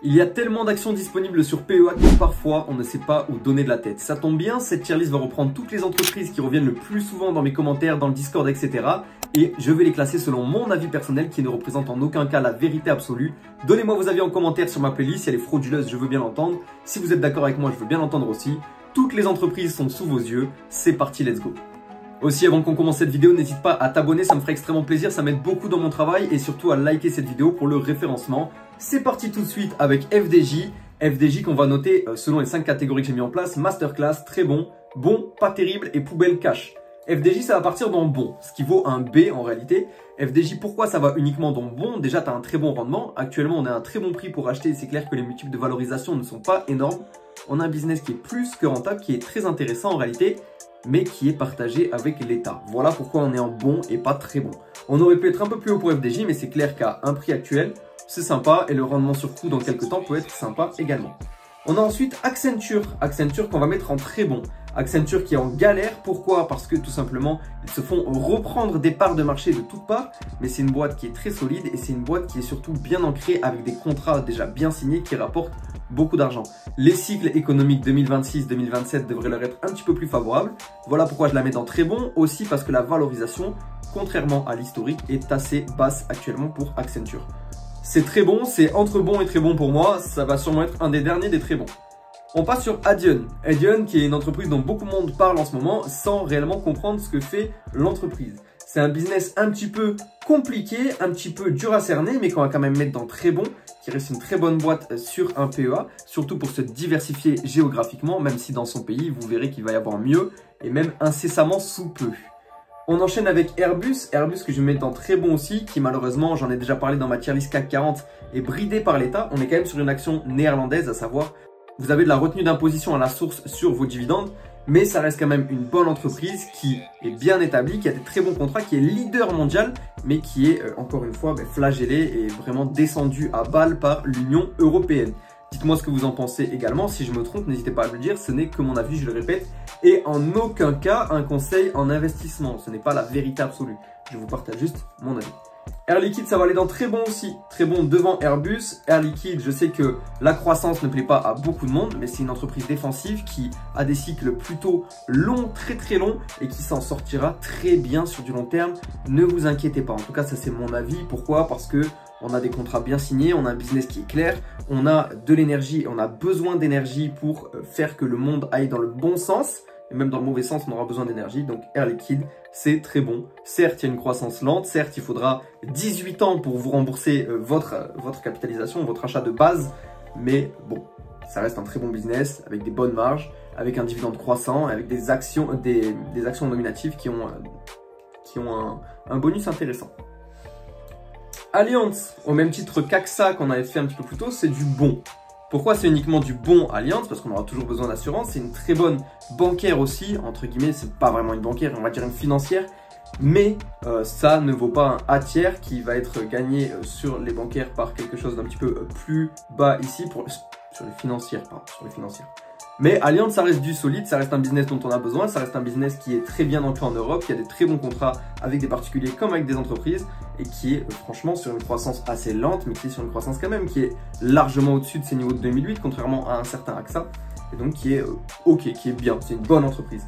Il y a tellement d'actions disponibles sur PEA que parfois on ne sait pas où donner de la tête. Ça tombe bien, cette tier list va reprendre toutes les entreprises qui reviennent le plus souvent dans mes commentaires, dans le Discord, etc. Et je vais les classer selon mon avis personnel qui ne représente en aucun cas la vérité absolue. Donnez-moi vos avis en commentaire sur ma playlist, si elle est frauduleuse, je veux bien l'entendre. Si vous êtes d'accord avec moi, je veux bien l'entendre aussi. Toutes les entreprises sont sous vos yeux, c'est parti, let's go. Aussi, avant qu'on commence cette vidéo, n'hésite pas à t'abonner, ça me ferait extrêmement plaisir, ça m'aide beaucoup dans mon travail et surtout à liker cette vidéo pour le référencement. C'est parti tout de suite avec FDJ. FDJ qu'on va noter selon les 5 catégories que j'ai mis en place. Masterclass, très bon, bon, pas terrible et poubelle cash. FDJ, ça va partir dans bon, ce qui vaut un B en réalité. FDJ, pourquoi ça va uniquement dans bon? Déjà, tu as un très bon rendement. Actuellement, on a un très bon prix pour acheter. C'est clair que les multiples de valorisation ne sont pas énormes. On a un business qui est plus que rentable, qui est très intéressant en réalité, mais qui est partagé avec l'État. Voilà pourquoi on est en bon et pas très bon. On aurait pu être un peu plus haut pour FDJ, mais c'est clair qu'à un prix actuel, c'est sympa et le rendement sur coût dans quelques temps peut être sympa également. On a ensuite Accenture. Accenture qu'on va mettre en très bon. Accenture qui est en galère. Pourquoi? Parce que tout simplement, ils se font reprendre des parts de marché de toutes parts. Mais c'est une boîte qui est très solide et c'est une boîte qui est surtout bien ancrée avec des contrats déjà bien signés qui rapportent beaucoup d'argent. Les cycles économiques 2026-2027 devraient leur être un petit peu plus favorables. Voilà pourquoi je la mets dans très bon. Aussi parce que la valorisation, contrairement à l'historique, est assez basse actuellement pour Accenture. C'est très bon, c'est entre bon et très bon pour moi. Ça va sûrement être un des derniers des très bons. On passe sur Adyen. Adyen qui est une entreprise dont beaucoup de monde parle en ce moment sans réellement comprendre ce que fait l'entreprise. C'est un business un petit peu compliqué, un petit peu dur à cerner, mais qu'on va quand même mettre dans très bon, qui reste une très bonne boîte sur un PEA, surtout pour se diversifier géographiquement, même si dans son pays, vous verrez qu'il va y avoir mieux, et même incessamment sous peu. On enchaîne avec Airbus. Airbus que je vais mettre dans très bon aussi, qui malheureusement, j'en ai déjà parlé dans ma tier list CAC 40, est bridé par l'État. On est quand même sur une action néerlandaise, à savoir, vous avez de la retenue d'imposition à la source sur vos dividendes, mais ça reste quand même une bonne entreprise qui est bien établie, qui a des très bons contrats, qui est leader mondial, mais qui est encore une fois flagellée et vraiment descendue à balle par l'Union européenne. Dites-moi ce que vous en pensez également. Si je me trompe, n'hésitez pas à me le dire. Ce n'est que mon avis, je le répète, et en aucun cas un conseil en investissement. Ce n'est pas la vérité absolue. Je vous partage juste mon avis. Air Liquide, ça va aller dans très bon aussi. Très bon devant Airbus. Air Liquide, je sais que la croissance ne plaît pas à beaucoup de monde, mais c'est une entreprise défensive qui a des cycles plutôt longs, très longs, et qui s'en sortira très bien sur du long terme. Ne vous inquiétez pas. En tout cas, ça c'est mon avis. Pourquoi? Parce que on a des contrats bien signés, on a un business qui est clair, on a de l'énergie, on a besoin d'énergie pour faire que le monde aille dans le bon sens. Et même dans le mauvais sens, on aura besoin d'énergie. Donc Air Liquide, c'est très bon. Certes, il y a une croissance lente. Certes, il faudra 18 ans pour vous rembourser votre capitalisation, votre achat de base. Mais bon, ça reste un très bon business avec des bonnes marges, avec un dividende croissant, avec des actions nominatives qui ont un bonus intéressant. Allianz, au même titre qu'AXA qu'on avait fait un petit peu plus tôt, c'est du bon. Pourquoi c'est uniquement du bon Allianz? Parce qu'on aura toujours besoin d'assurance. C'est une très bonne bancaire aussi, entre guillemets, c'est pas vraiment une bancaire, on va dire une financière. Mais ça ne vaut pas un A tiers qui va être gagné sur les bancaires par quelque chose d'un petit peu plus bas ici, sur les financières, pardon, sur les financières. Mais Allianz, ça reste du solide, ça reste un business dont on a besoin, ça reste un business qui est très bien ancré en Europe, qui a des très bons contrats avec des particuliers comme avec des entreprises et qui est franchement sur une croissance assez lente, mais qui est sur une croissance quand même qui est largement au-dessus de ses niveaux de 2008, contrairement à un certain AXA, et donc qui est ok, qui est bien, c'est une bonne entreprise.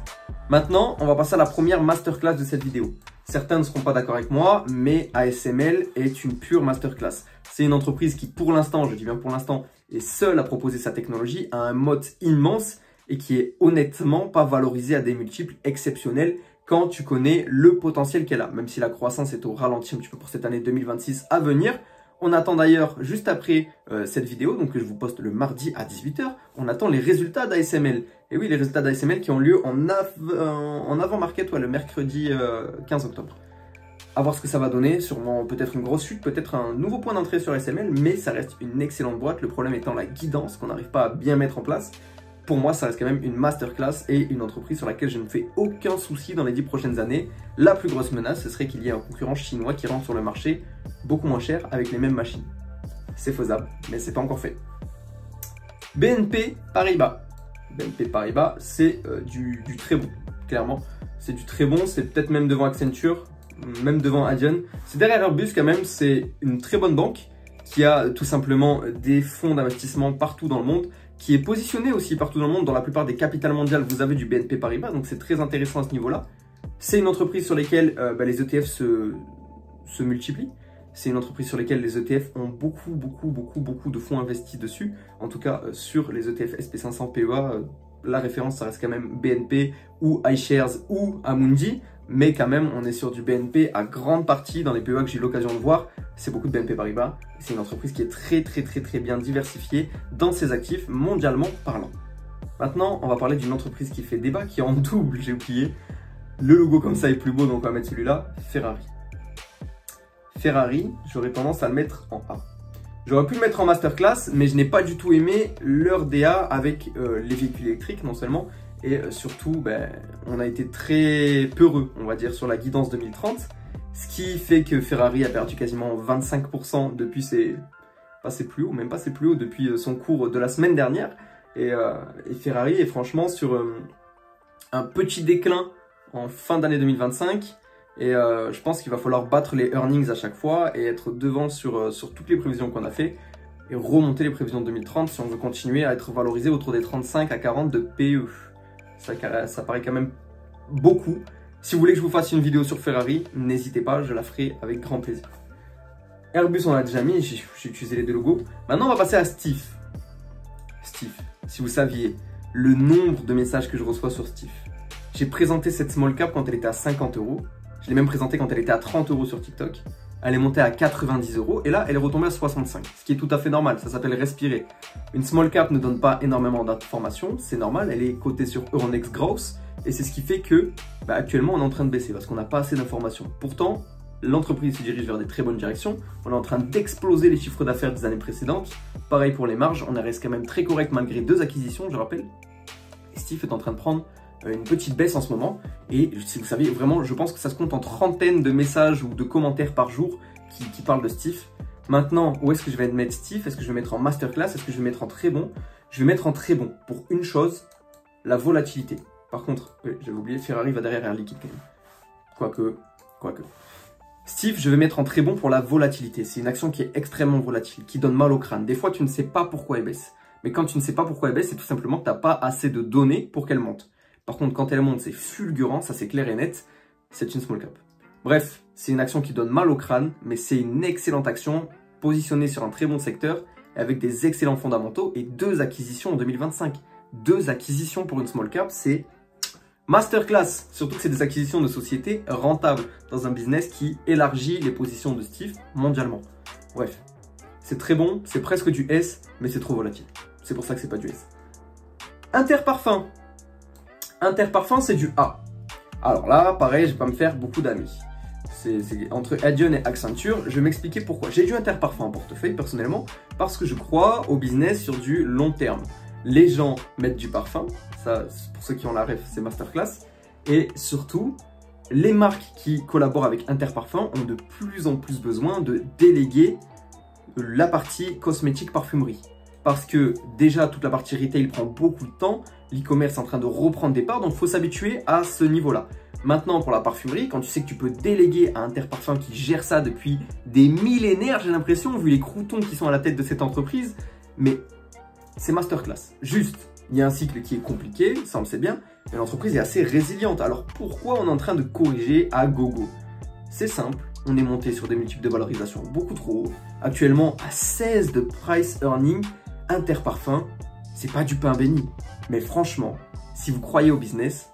Maintenant, on va passer à la première masterclass de cette vidéo. Certains ne seront pas d'accord avec moi, mais ASML est une pure masterclass. C'est une entreprise qui, pour l'instant, je dis bien pour l'instant, est seule à proposer sa technologie à un moat immense et qui est honnêtement pas valorisée à des multiples exceptionnels quand tu connais le potentiel qu'elle a. Même si la croissance est au ralenti un petit peu pour cette année 2026 à venir. On attend d'ailleurs, juste après cette vidéo, donc que je vous poste le mardi à 18 h, on attend les résultats d'ASML. Et oui, les résultats d'ASML qui ont lieu en avant-market, le mercredi 15 octobre. À voir ce que ça va donner, sûrement peut-être une grosse chute, peut-être un nouveau point d'entrée sur ASML, mais ça reste une excellente boîte. Le problème étant la guidance qu'on n'arrive pas à bien mettre en place. Pour moi, ça reste quand même une masterclass et une entreprise sur laquelle je ne fais aucun souci dans les 10 prochaines années. La plus grosse menace, ce serait qu'il y ait un concurrent chinois qui rentre sur le marché beaucoup moins cher avec les mêmes machines. C'est faisable, mais c'est pas encore fait. BNP Paribas. BNP Paribas, c'est du très bon, clairement. C'est du très bon, c'est peut-être même devant Accenture, même devant Adyen. C'est derrière Airbus quand même, c'est une très bonne banque qui a tout simplement des fonds d'investissement partout dans le monde, qui est positionné aussi partout dans le monde. Dans la plupart des capitales mondiales, vous avez du BNP Paribas, donc c'est très intéressant à ce niveau-là. C'est une entreprise sur laquelle les ETF se multiplient. C'est une entreprise sur laquelle les ETF ont beaucoup de fonds investis dessus. En tout cas, sur les ETF SP500 PEA, la référence, ça reste quand même BNP ou iShares ou Amundi. Mais quand même, on est sur du BNP à grande partie dans les PEA que j'ai eu l'occasion de voir. C'est beaucoup de BNP Paribas. C'est une entreprise qui est très bien diversifiée dans ses actifs, mondialement parlant. Maintenant, on va parler d'une entreprise qui fait débat, qui est en double, j'ai oublié. Le logo comme ça est plus beau, donc on va mettre celui-là, Ferrari. Ferrari, j'aurais tendance à le mettre en A. J'aurais pu le mettre en masterclass, mais je n'ai pas du tout aimé leur DA avec les véhicules électriques, non seulement, et surtout, on a été très peureux, on va dire, sur la guidance 2030, ce qui fait que Ferrari a perdu quasiment 25% depuis ses plus hauts, même pas ses plus hauts, depuis son cours de la semaine dernière. Et Ferrari est franchement sur un petit déclin en fin d'année 2025. Et je pense qu'il va falloir battre les earnings à chaque fois et être devant sur toutes les prévisions qu'on a fait et remonter les prévisions de 2030 si on veut continuer à être valorisé autour des 35 à 40 de PE. Ça paraît quand même beaucoup. Si vous voulez que je vous fasse une vidéo sur Ferrari, n'hésitez pas, je la ferai avec grand plaisir. Airbus, on l'a déjà mis, j'ai utilisé les deux logos. Maintenant, on va passer à Stiff. Stiff, si vous saviez le nombre de messages que je reçois sur Stiff. J'ai présenté cette small cap quand elle était à 50 €. Je l'ai même présentée quand elle était à 30 € sur TikTok. Elle est montée à 90 € et là, elle est retombée à 65, ce qui est tout à fait normal. Ça s'appelle respirer. Une small cap ne donne pas énormément d'informations, c'est normal. Elle est cotée sur Euronext Growth et c'est ce qui fait que actuellement, on est en train de baisser parce qu'on n'a pas assez d'informations. Pourtant, l'entreprise se dirige vers des très bonnes directions. On est en train d'exploser les chiffres d'affaires des années précédentes. Pareil pour les marges, on reste quand même très correct malgré 2 acquisitions, je rappelle. Et Stiff est en train de prendre une petite baisse en ce moment et si vous savez vraiment je pense que ça se compte en trentaines de messages ou de commentaires par jour qui parlent de Stiff. Maintenant où est-ce que je vais mettre Stiff? Est-ce que je vais mettre en masterclass? Est-ce que je vais mettre en très bon? Je vais mettre en très bon pour une chose, la volatilité. Par contre, j'avais oublié, Ferrari va derrière Air Liquide quand même. Quoique. Stiff, je vais mettre en très bon pour la volatilité. C'est une action qui est extrêmement volatile, qui donne mal au crâne. Des fois tu ne sais pas pourquoi elle baisse. Mais quand tu ne sais pas pourquoi elle baisse, c'est tout simplement que tu n'as pas assez de données pour qu'elle monte. Par contre, quand elle monte, c'est fulgurant, ça c'est clair et net, c'est une small cap. Bref, c'est une action qui donne mal au crâne, mais c'est une excellente action positionnée sur un très bon secteur avec des excellents fondamentaux et 2 acquisitions en 2025. 2 acquisitions pour une small cap, c'est masterclass. Surtout que c'est des acquisitions de sociétés rentables dans un business qui élargit les positions de Stiff mondialement. Bref, c'est très bon, c'est presque du S, mais c'est trop volatile. C'est pour ça que c'est pas du S. Interparfums. Interparfums, c'est du A. Alors là, pareil, je vais pas me faire beaucoup d'amis. C'est entre Adyen et Accenture. Je vais m'expliquer pourquoi. J'ai du Interparfums en portefeuille, personnellement, parce que je crois au business sur du long terme. Les gens mettent du parfum, ça, pour ceux qui ont la ref, c'est masterclass. Et surtout, les marques qui collaborent avec Interparfums ont de plus en plus besoin de déléguer la partie cosmétique parfumerie. Parce que déjà, toute la partie retail prend beaucoup de temps. L'e-commerce est en train de reprendre des parts, donc il faut s'habituer à ce niveau-là. Maintenant, pour la parfumerie, quand tu sais que tu peux déléguer à Interparfums qui gère ça depuis des millénaires, j'ai l'impression, vu les croutons qui sont à la tête de cette entreprise, mais c'est masterclass. Juste, il y a un cycle qui est compliqué, ça on le sait bien, mais l'entreprise est assez résiliente. Alors pourquoi on est en train de corriger à gogo? C'est simple, on est monté sur des multiples de valorisation beaucoup trop hauts. Actuellement, à 16 de price earning, Interparfums, c'est pas du pain béni. Mais franchement, si vous croyez au business,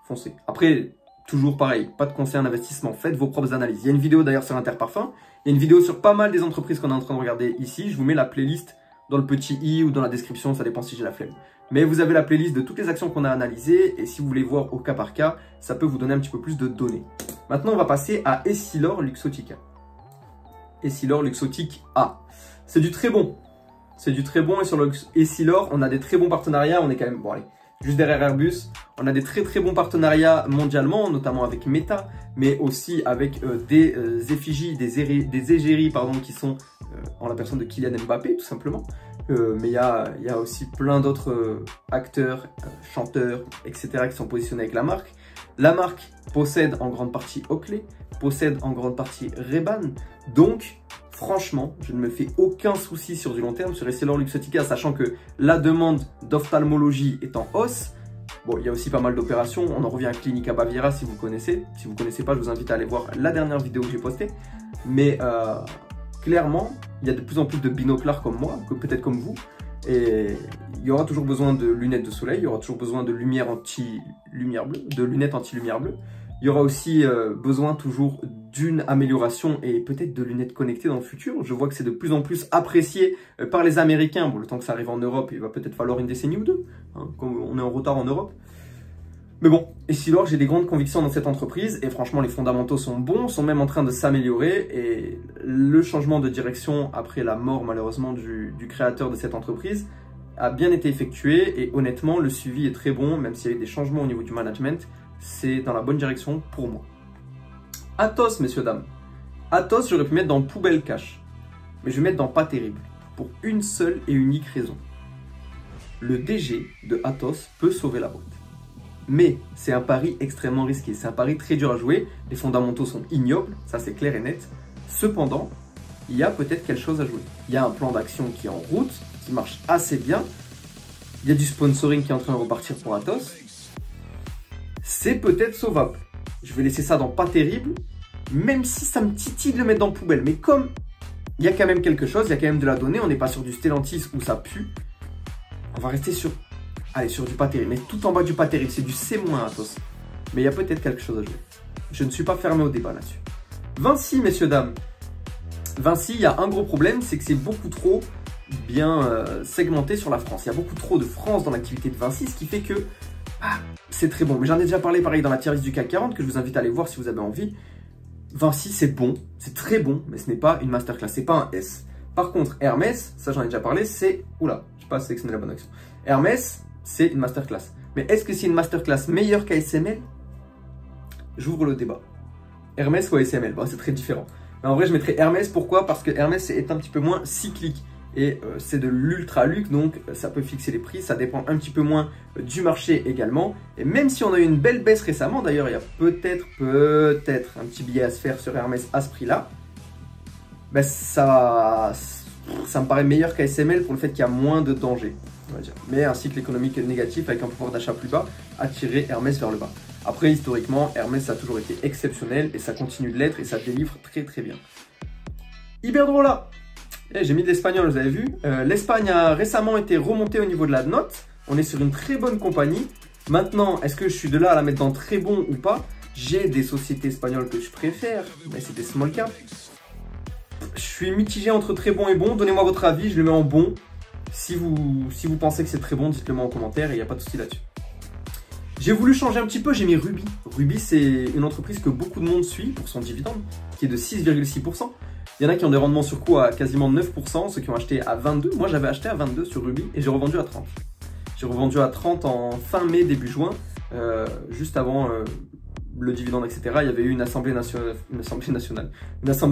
foncez. Après, toujours pareil, pas de conseil en investissement, faites vos propres analyses. Il y a une vidéo d'ailleurs sur Interparfums, il y a une vidéo sur pas mal des entreprises qu'on est en train de regarder ici. Je vous mets la playlist dans le petit i ou dans la description, ça dépend si j'ai la flemme. Mais vous avez la playlist de toutes les actions qu'on a analysées et si vous voulez voir au cas par cas, ça peut vous donner un petit peu plus de données. Maintenant, on va passer à Essilor Luxottica. Essilor Luxottica A. C'est du très bon. C'est du très bon et sur le Essilor, on a des très bons partenariats. On est quand même, bon allez, juste derrière Airbus. On a des très bons partenariats mondialement, notamment avec Meta, mais aussi avec des effigies, des égéries pardon, qui sont en la personne de Kylian Mbappé, tout simplement. Mais il y a aussi plein d'autres acteurs, chanteurs, etc. qui sont positionnés avec la marque. La marque possède en grande partie Oakley, possède en grande partie Ray-Ban. Donc, franchement, je ne me fais aucun souci sur du long terme sur EssilorLuxottica, sachant que la demande d'ophtalmologie est en hausse. Bon, il y a aussi pas mal d'opérations. On en revient à Clinica Baviera si vous connaissez. Si vous ne connaissez pas, je vous invite à aller voir la dernière vidéo que j'ai postée. Mais clairement, il y a de plus en plus de binoclars comme moi, peut-être comme vous. Et il y aura toujours besoin de lunettes de soleil, il y aura toujours besoin de lumière anti-lumière bleue, de lunettes anti-lumière bleue. Il y aura aussi besoin toujours d'une amélioration et peut-être de lunettes connectées dans le futur. Je vois que c'est de plus en plus apprécié par les Américains. Bon, le temps que ça arrive en Europe, il va peut-être falloir une décennie ou deux, hein, comme on est en retard en Europe. Mais bon, Essilor, j'ai des grandes convictions dans cette entreprise et franchement, les fondamentaux sont bons, sont même en train de s'améliorer et le changement de direction après la mort malheureusement du créateur de cette entreprise a bien été effectué et honnêtement, le suivi est très bon, même s'il y a eu des changements au niveau du management, c'est dans la bonne direction pour moi. Atos, messieurs, dames. Atos, j'aurais pu mettre dans poubelle cash, mais je vais mettre dans pas terrible, pour une seule et unique raison. Le DG de Atos peut sauver la boîte. Mais c'est un pari extrêmement risqué, c'est un pari très dur à jouer, les fondamentaux sont ignobles, ça c'est clair et net. Cependant, il y a peut-être quelque chose à jouer. Il y a un plan d'action qui est en route, qui marche assez bien. Il y a du sponsoring qui est en train de repartir pour Atos. C'est peut-être sauvable. Je vais laisser ça dans pas terrible, même si ça me titille de le mettre dans poubelle. Mais comme il y a quand même quelque chose, il y a quand même de la donnée, on n'est pas sur du Stellantis où ça pue, on va rester sur... Allez, sur du pas terrible, mais tout en bas du pas terrible, c'est du C- Atos. Mais il y a peut-être quelque chose à jouer. Je ne suis pas fermé au débat là-dessus. Vinci, messieurs, dames. Vinci, il y a un gros problème, c'est que c'est beaucoup trop bien segmenté sur la France. Il y a beaucoup trop de France dans l'activité de Vinci, ce qui fait que c'est très bon. Mais j'en ai déjà parlé pareil dans la tier list du CAC 40, que je vous invite à aller voir si vous avez envie. Vinci, c'est bon, c'est très bon, mais ce n'est pas une masterclass, c'est pas un S. Par contre, Hermès, ça j'en ai déjà parlé, c'est... Oula, je sais pas si c'est la bonne action. Hermès, c'est une masterclass. Mais est-ce que c'est une masterclass meilleure qu'ASML? J'ouvre le débat. Hermès ou ASML? Bon, c'est très différent. Mais en vrai, je mettrais Hermès. Pourquoi? Parce que Hermès est un petit peu moins cyclique. Et c'est de l'ultra luxe, donc ça peut fixer les prix. Ça dépend un petit peu moins du marché également. Et même si on a eu une belle baisse récemment, d'ailleurs, il y a peut-être un petit billet à se faire sur Hermès à ce prix-là. Ben, ça me paraît meilleur qu'ASML pour le fait qu'il y a moins de danger. On va dire. Mais un cycle économique négatif avec un pouvoir d'achat plus bas a tiré Hermès vers le bas. Après, historiquement, Hermès a toujours été exceptionnel et ça continue de l'être et ça délivre très très bien. Iberdrola, j'ai mis de l'espagnol, vous avez vu. L'Espagne a récemment été remontée au niveau de la note. On est sur une très bonne compagnie. Maintenant, est-ce que je suis de là à la mettre dans très bon ou pas? J'ai des sociétés espagnoles que je préfère, mais c'est des small cap. Je suis mitigé entre très bon et bon. Donnez-moi votre avis, je le mets en bon. Si vous pensez que c'est très bon, dites-le moi en commentaire et il n'y a pas de souci là-dessus. J'ai voulu changer un petit peu, j'ai mis Ruby. Ruby, c'est une entreprise que beaucoup de monde suit pour son dividende, qui est de 6,6%. Il y en a qui ont des rendements sur coût à quasiment 9%, ceux qui ont acheté à 22. Moi, j'avais acheté à 22 sur Ruby et j'ai revendu à 30. J'ai revendu à 30 en fin mai, début juin, juste avant le dividende, etc. Il y avait eu une assemblée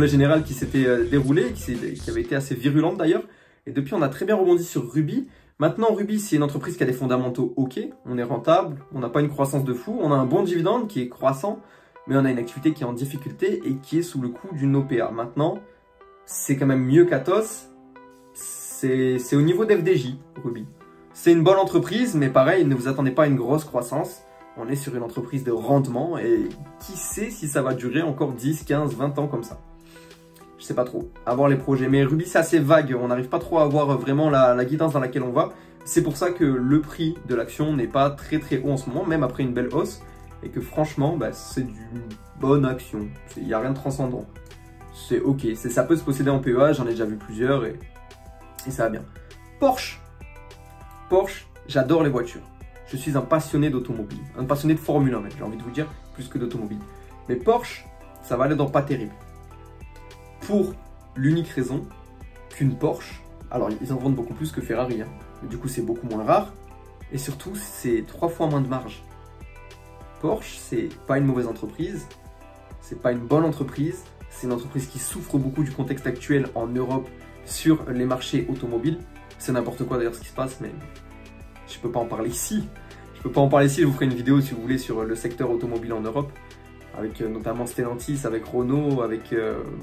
générale qui s'était déroulée, qui avait été assez virulente d'ailleurs. Et depuis, on a très bien rebondi sur Ruby. Maintenant, Ruby, c'est une entreprise qui a des fondamentaux OK. On est rentable, on n'a pas une croissance de fou. On a un bon dividende qui est croissant, mais on a une activité qui est en difficulté et qui est sous le coup d'une OPA. Maintenant, c'est quand même mieux qu'Atos. C'est au niveau d'FDJ, Ruby. C'est une bonne entreprise, mais pareil, ne vous attendez pas à une grosse croissance. On est sur une entreprise de rendement et qui sait si ça va durer encore 10, 15, 20 ans comme ça. Je sais pas trop, à voir les projets. Mais Ruby, c'est assez vague, on n'arrive pas trop à voir vraiment la guidance dans laquelle on va. C'est pour ça que le prix de l'action n'est pas très très haut en ce moment, même après une belle hausse. Et que franchement, c'est d'une bonne action. Il n'y a rien de transcendant. C'est OK, ça peut se posséder en PEA, j'en ai déjà vu plusieurs et ça va bien. Porsche, j'adore les voitures. Je suis un passionné d'automobile, un passionné de Formule 1 même, j'ai envie de vous dire, plus que d'automobile. Mais Porsche, ça va aller dans pas terrible. Pour l'unique raison qu'une Porsche, alors ils en vendent beaucoup plus que Ferrari, hein, mais du coup c'est beaucoup moins rare, et surtout c'est 3 fois moins de marge. Porsche, c'est pas une mauvaise entreprise, c'est pas une bonne entreprise, c'est une entreprise qui souffre beaucoup du contexte actuel en Europe sur les marchés automobiles. C'est n'importe quoi d'ailleurs ce qui se passe, mais je peux pas en parler ici. Je Je peux pas en parler ici, je vous ferai une vidéo si vous voulez sur le secteur automobile en Europe, avec notamment Stellantis, avec Renault, avec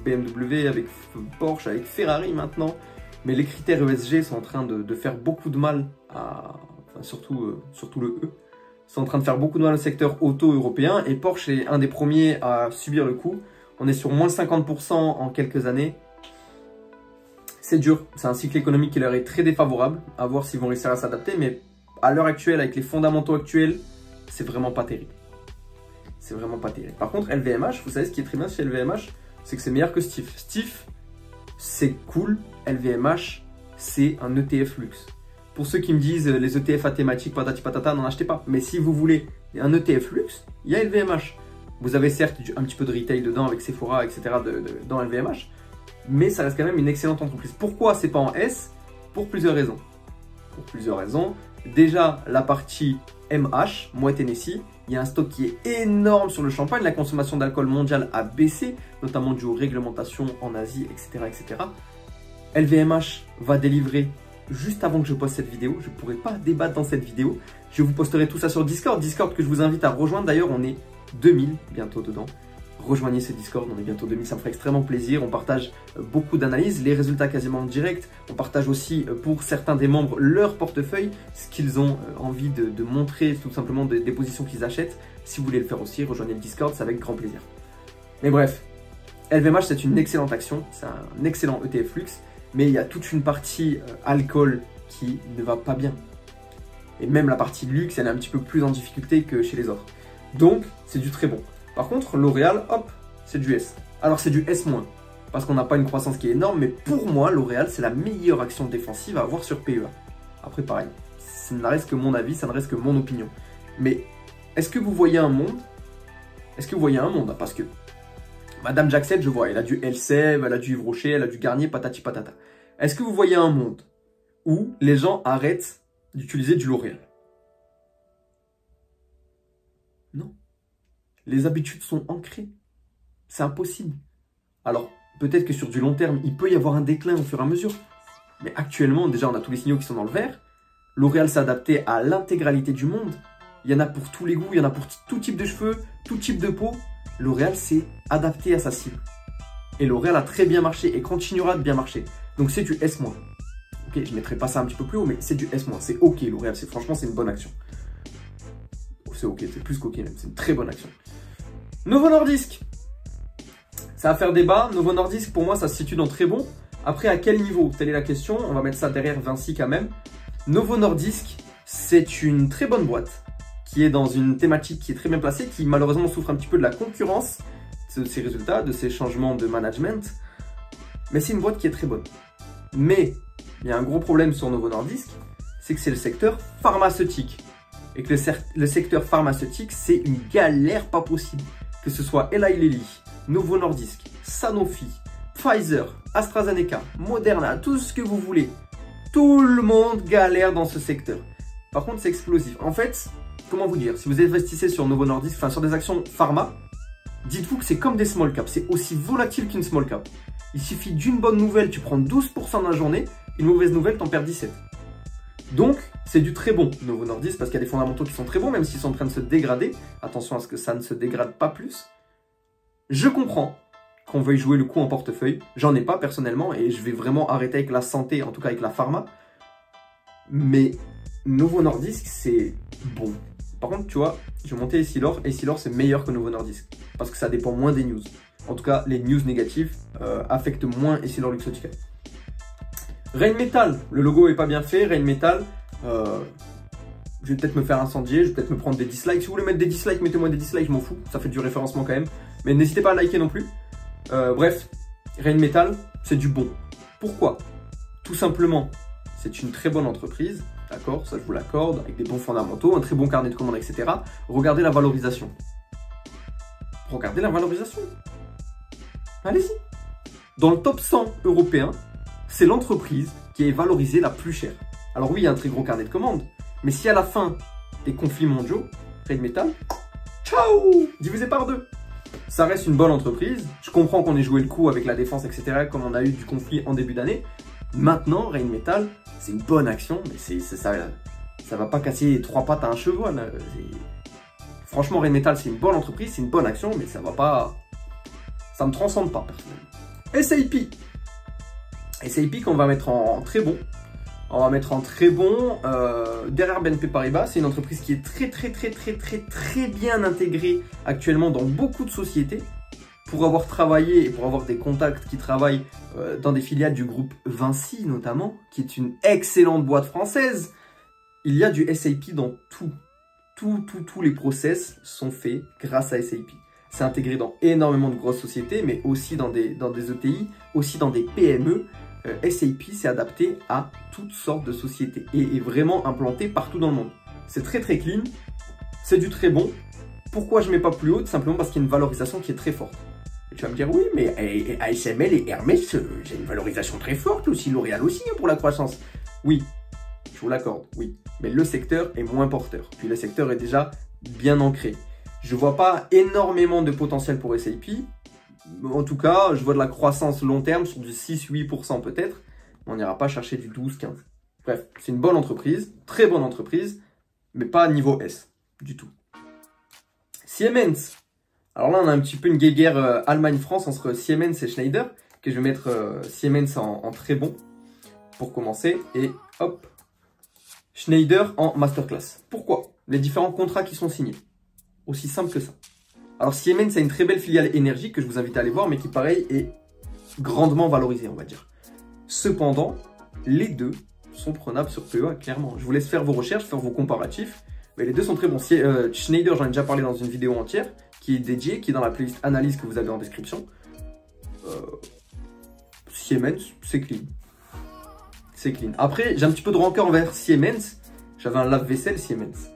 BMW, avec Porsche, avec Ferrari maintenant. Mais les critères ESG sont en train de faire beaucoup de mal, enfin, surtout le E, sont en train de faire beaucoup de mal au secteur auto européen, et Porsche est un des premiers à subir le coup. On est sur moins 50% en quelques années. C'est dur, c'est un cycle économique qui leur est très défavorable, à voir s'ils vont réussir à s'adapter, mais à l'heure actuelle, avec les fondamentaux actuels, c'est vraiment pas terrible. C'est vraiment pas terrible. Par contre, LVMH, vous savez ce qui est très bien chez LVMH, c'est que c'est meilleur que Stif. Stif, c'est cool, LVMH, c'est un ETF luxe. Pour ceux qui me disent les ETF à thématique, patati patata, n'en achetez pas. Mais si vous voulez un ETF luxe, il y a LVMH. Vous avez certes un petit peu de retail dedans avec Sephora, etc. dans LVMH, mais ça reste quand même une excellente entreprise. Pourquoi c'est pas en S? Pour plusieurs raisons. Déjà, la partie MH, Moët Hennessy, il y a un stock qui est énorme sur le champagne. La consommation d'alcool mondiale a baissé, notamment dû aux réglementations en Asie, etc., etc. LVMH va délivrer juste avant que je poste cette vidéo. Je ne pourrai pas débattre dans cette vidéo. Je vous posterai tout ça sur Discord. Discord que je vous invite à rejoindre. D'ailleurs, on est 2000 bientôt dedans. Rejoignez ce Discord, on est bientôt 2000, ça me ferait extrêmement plaisir. On partage beaucoup d'analyses, les résultats quasiment en direct. On partage aussi pour certains des membres leur portefeuille, ce qu'ils ont envie de montrer, tout simplement des positions qu'ils achètent. Si vous voulez le faire aussi, rejoignez le Discord, c'est avec grand plaisir. Mais bref, LVMH c'est une excellente action, c'est un excellent ETF luxe, mais il y a toute une partie alcool qui ne va pas bien. Et même la partie luxe, elle est un petit peu plus en difficulté que chez les autres. Donc, c'est du très bon. Par contre, L'Oréal, hop, c'est du S. Alors, c'est du S-, parce qu'on n'a pas une croissance qui est énorme, mais pour moi, L'Oréal, c'est la meilleure action défensive à avoir sur PEA. Après, pareil, ça ne reste que mon avis, ça ne reste que mon opinion. Mais, est-ce que vous voyez un monde? Parce que Madame Jackset, je vois, elle a du Elseve, elle a du Yves Rocher, elle a du Garnier, patati patata. Est-ce que vous voyez un monde où les gens arrêtent d'utiliser du L'Oréal? Non. Les habitudes sont ancrées. C'est impossible. Alors, peut-être que sur du long terme, il peut y avoir un déclin au fur et à mesure. Mais actuellement, déjà, on a tous les signaux qui sont dans le vert. L'Oréal s'est adapté à l'intégralité du monde. Il y en a pour tous les goûts, il y en a pour tout type de cheveux, tout type de peau. L'Oréal s'est adapté à sa cible. Et L'Oréal a très bien marché et continuera de bien marcher. Donc, c'est du S-. Ok, je ne mettrai pas ça un petit peu plus haut, mais c'est du S-. C'est ok, L'Oréal. Franchement, c'est une bonne action. C'est ok, c'est plus qu'ok même. C'est une très bonne action. Novo Nordisk, ça va faire débat. Novo Nordisk, pour moi, ça se situe dans très bon. Après, à quel niveau? Telle est la question. On va mettre ça derrière Vinci quand même. Novo Nordisk, c'est une très bonne boîte qui est dans une thématique qui est très bien placée, qui malheureusement souffre un petit peu de la concurrence de ses résultats, de ses changements de management. Mais c'est une boîte qui est très bonne. Mais il y a un gros problème sur Novo Nordisk, c'est que c'est le secteur pharmaceutique. Et que le secteur pharmaceutique, c'est une galère pas possible. Que ce soit Eli Lilly, Novo Nordisk, Sanofi, Pfizer, AstraZeneca, Moderna, tout ce que vous voulez. Tout le monde galère dans ce secteur. Par contre, c'est explosif. En fait, comment vous dire, si vous investissez sur Novo Nordisk, enfin sur des actions pharma, dites-vous que c'est comme des small caps. C'est aussi volatile qu'une small cap. Il suffit d'une bonne nouvelle, tu prends 12% dans la journée. Une mauvaise nouvelle, t'en perds 17%. Donc, c'est du très bon Novo Nordisk parce qu'il y a des fondamentaux qui sont très bons, même s'ils sont en train de se dégrader. Attention à ce que ça ne se dégrade pas plus. Je comprends qu'on veuille jouer le coup en portefeuille. J'en ai pas personnellement et je vais vraiment arrêter avec la santé, en tout cas avec la pharma. Mais Novo Nordisk, c'est bon. Par contre, tu vois, je vais monter Essilor. Essilor, c'est meilleur que Novo Nordisk parce que ça dépend moins des news. En tout cas, les news négatives affectent moins Essilor Luxottica. Rheinmetall, le logo est pas bien fait. Rheinmetall, je vais peut-être me faire incendier, je vais peut-être me prendre des dislikes. Si vous voulez mettre des dislikes, mettez-moi des dislikes, je m'en fous. Ça fait du référencement quand même. Mais n'hésitez pas à liker non plus. Bref, Rheinmetall, c'est du bon. Pourquoi? Tout simplement, c'est une très bonne entreprise, d'accord? Ça je vous l'accorde, avec des bons fondamentaux, un très bon carnet de commandes, etc. Regardez la valorisation. Regardez la valorisation. Allez-y. Dans le top 100 européen, c'est l'entreprise qui est valorisée la plus chère. Alors oui, il y a un très gros carnet de commandes, mais si à la fin des conflits mondiaux, Rheinmetall, ciao, divisé par 2. Ça reste une bonne entreprise. Je comprends qu'on ait joué le coup avec la défense, etc., comme on a eu du conflit en début d'année. Maintenant, Rheinmetall, c'est une bonne action, mais Ça va pas casser 3 pattes à un cheval. Franchement, Rheinmetall, c'est une bonne entreprise, c'est une bonne action, mais ça va pas... Ça me transcende pas, personnellement. SAP qu'on va mettre en très bon. On va mettre en très bon derrière BNP Paribas. C'est une entreprise qui est très bien intégrée actuellement dans beaucoup de sociétés. Pour avoir travaillé et pour avoir des contacts qui travaillent dans des filiales du groupe Vinci notamment, qui est une excellente boîte française, il y a du SAP dans tout. Tous les process sont faits grâce à SAP. C'est intégré dans énormément de grosses sociétés, mais aussi dans des ETI, aussi dans des PME. SAP s'est adapté à toutes sortes de sociétés et est vraiment implanté partout dans le monde. C'est très clean, c'est du très bon. Pourquoi je ne mets pas plus haut? Simplement parce qu'il y a une valorisation qui est très forte. Et tu vas me dire, oui, mais ASML et Hermès, j'ai une valorisation très forte aussi, L'Oréal aussi pour la croissance. Oui, je vous l'accorde, oui. Mais le secteur est moins porteur. Puis le secteur est déjà bien ancré. Je ne vois pas énormément de potentiel pour SAP. En tout cas, je vois de la croissance long terme sur du 6-8% peut-être. On n'ira pas chercher du 12-15%. Bref, c'est une bonne entreprise, très bonne entreprise, mais pas à niveau S du tout. Siemens. Alors là, on a un petit peu une guéguerre Allemagne-France entre Siemens et Schneider, que je vais mettre Siemens en très bon pour commencer. Et hop, Schneider en masterclass. Pourquoi? Les différents contrats qui sont signés. Aussi simple que ça. Alors Siemens a une très belle filiale énergie que je vous invite à aller voir, mais qui pareil est grandement valorisée, on va dire. Cependant, les deux sont prenables sur PEA, clairement. Je vous laisse faire vos recherches, faire vos comparatifs, mais les deux sont très bons. Schneider, j'en ai déjà parlé dans une vidéo entière, qui est dédiée, qui est dans la playlist analyse que vous avez en description. Siemens, c'est clean. C'est clean. Après, j'ai un petit peu de rancœur envers Siemens. J'avais un lave-vaisselle Siemens.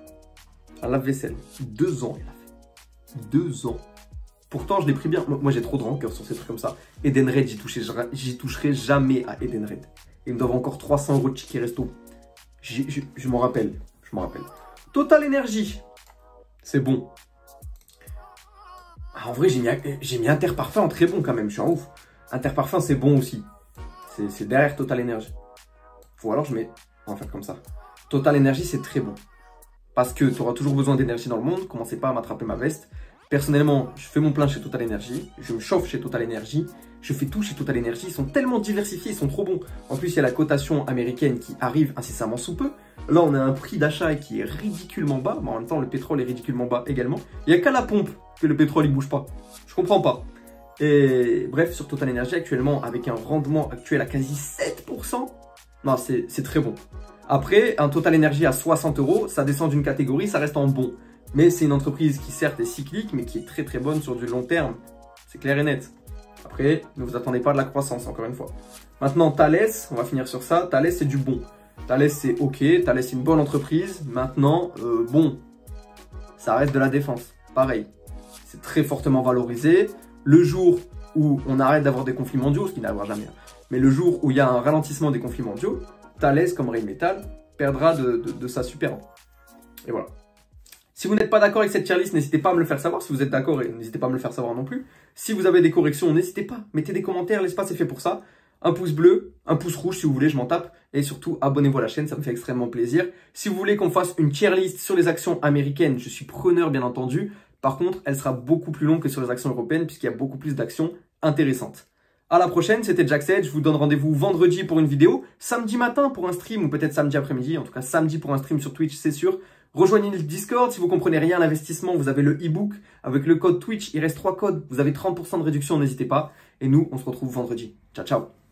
Un lave-vaisselle. 2 ans, il a fait. 2 ans. Pourtant, je l'ai pris bien. Moi, j'ai trop de rancœur sur ces trucs comme ça. Edenred, j'y toucherai jamais à Edenred. Ils me doivent encore 300 € de ticket resto. Je m'en rappelle. Je m'en rappelle. Total Energy. C'est bon. Ah, en vrai, j'ai mis Interparfum en très bon quand même. Je suis un ouf. Interparfum, c'est bon aussi. C'est derrière Total Energy. Ou alors, on va faire comme ça. Total Energy, c'est très bon. Parce que tu auras toujours besoin d'énergie dans le monde. Commencez pas à m'attraper ma veste. Personnellement, je fais mon plein chez Total Energy. Je me chauffe chez Total Energy. Je fais tout chez Total Energy. Ils sont tellement diversifiés, ils sont trop bons. En plus, il y a la cotation américaine qui arrive incessamment sous peu. Là, on a un prix d'achat qui est ridiculement bas. Mais en même temps, le pétrole est ridiculement bas également. Il n'y a qu'à la pompe que le pétrole, il bouge pas. Je comprends pas. Et bref, sur Total Energy, actuellement, avec un rendement actuel à quasi 7%, non, c'est très bon. Après, un Total Energy à 60 €, ça descend d'une catégorie, ça reste en bon. Mais c'est une entreprise qui certes est cyclique, mais qui est très bonne sur du long terme. C'est clair et net. Après, ne vous attendez pas à de la croissance, encore une fois. Maintenant, Thales, on va finir sur ça. Thales, c'est du bon. Thales, c'est ok. Thales, c'est une bonne entreprise. Maintenant, bon, ça reste de la défense. Pareil, c'est très fortement valorisé. Le jour où on arrête d'avoir des conflits mondiaux, ce qui n'arrivera jamais, mais le jour où il y a un ralentissement des conflits mondiaux, Thales, comme Rheinmetall, perdra de sa superbe. Et voilà. Si vous n'êtes pas d'accord avec cette tier list, n'hésitez pas à me le faire savoir. Si vous êtes d'accord, n'hésitez pas à me le faire savoir non plus. Si vous avez des corrections, n'hésitez pas. Mettez des commentaires, l'espace est fait pour ça. Un pouce bleu, un pouce rouge si vous voulez, je m'en tape. Et surtout, abonnez-vous à la chaîne, ça me fait extrêmement plaisir. Si vous voulez qu'on fasse une tier list sur les actions américaines, je suis preneur bien entendu. Par contre, elle sera beaucoup plus longue que sur les actions européennes puisqu'il y a beaucoup plus d'actions intéressantes. À la prochaine, c'était Jackset. Je vous donne rendez-vous vendredi pour une vidéo, samedi matin pour un stream ou peut-être samedi après-midi. En tout cas, samedi pour un stream sur Twitch, c'est sûr. Rejoignez le Discord. Si vous comprenez rien à l'investissement, vous avez le e-book. Avec le code Twitch, il reste 3 codes. Vous avez 30% de réduction, n'hésitez pas. Et nous, on se retrouve vendredi. Ciao, ciao.